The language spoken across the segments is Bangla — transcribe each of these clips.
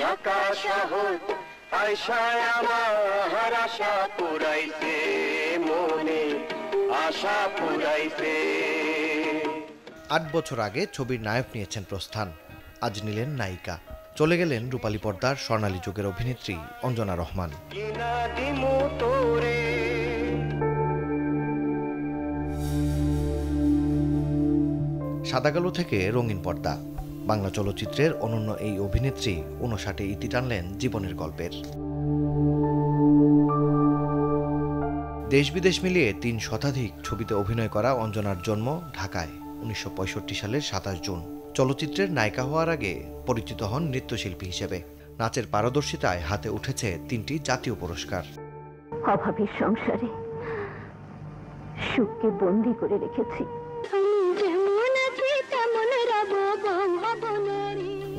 ঢাকা শহর আয়শায় আমার আশা পুরাইছে, মনে আশা পুরাইছে। ৮ বছর আগে ছবির নায়ক নিয়েছেন প্রস্থান, আজ নিলেন নায়িকা। চলে গেলেন রূপালী পর্দার স্বর্ণালী যুগের অভিনেত্রী অঞ্জনা রহমান। সাদাকালো থেকে রঙিন পর্দা, বাংলা চলচ্চিত্রের অনন্য এই অভিনেত্রী ৫৯-এ ইতি টানলেন জীবনের গল্পের। দেশ বিদেশ মিলিয়ে ৩ শতাধিক ছবিতে অভিনয় করা অঞ্জনার জন্ম ঢাকায় ১৯৬৫ সালের ২৭ জুন। চলচ্চিত্রের নায়িকা হওয়ার আগে পরিচিত হন নৃত্যশিল্পী হিসেবে। নাচের পারদর্শিতায় হাতে উঠেছে ৩টি জাতীয় পুরস্কার। অভাবের সংসারে সুখকে বন্দী করে রেখেছি।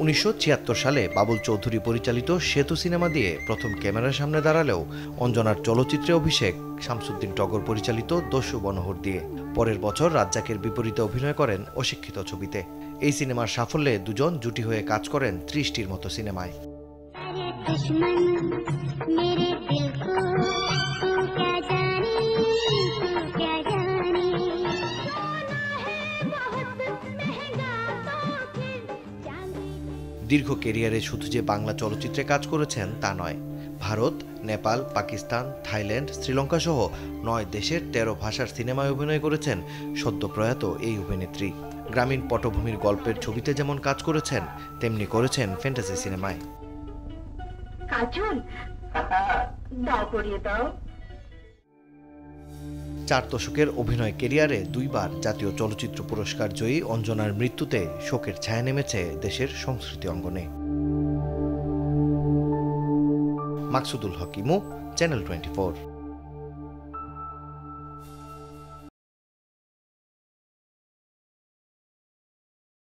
১৯৭৬ সালে বাবুল চৌধুরী পরিচালিত সেতু সিনেমা দিয়ে প্রথম ক্যামেরার সামনে দাঁড়ালেও অঞ্জনার চলচ্চিত্রে অভিষেক শামসুদ্দিন টগর পরিচালিত দস্যু বনহর দিয়ে। পরের বছর রাজ্জাকের বিপরীতে অভিনয় করেন অশিক্ষিত ছবিতে। এই সিনেমার সাফল্যে দুজন জুটি হয়ে কাজ করেন ৩০টির মতো সিনেমায়। দীর্ঘ ক্যারিয়ারে শুধু যে বাংলা চলচ্চিত্রে কাজ করেছেন তা নয়, ভারত, নেপাল, পাকিস্তান, থাইল্যান্ড, শ্রীলঙ্কা সহ ৯ দেশের ১৩ ভাষার সিনেমায় অভিনয় করেছেন সদ্য প্রয়াত এই অভিনেত্রী। গ্রামীণ পটভূমির গল্পের ছবিতে যেমন কাজ করেছেন, তেমনি করেছেন ফ্যান্টাসি সিনেমায়। ৪ দশকের অভিনয় ক্যারিয়ারে ২ বার জাতীয় চলচ্চিত্র পুরস্কার জয়ী অঞ্জনার মৃত্যুতে শোকের ছায়া নেমেছে দেশের সংস্কৃতি অঙ্গনে। মাকসুদুল হক ইমু, চ্যানেল 24।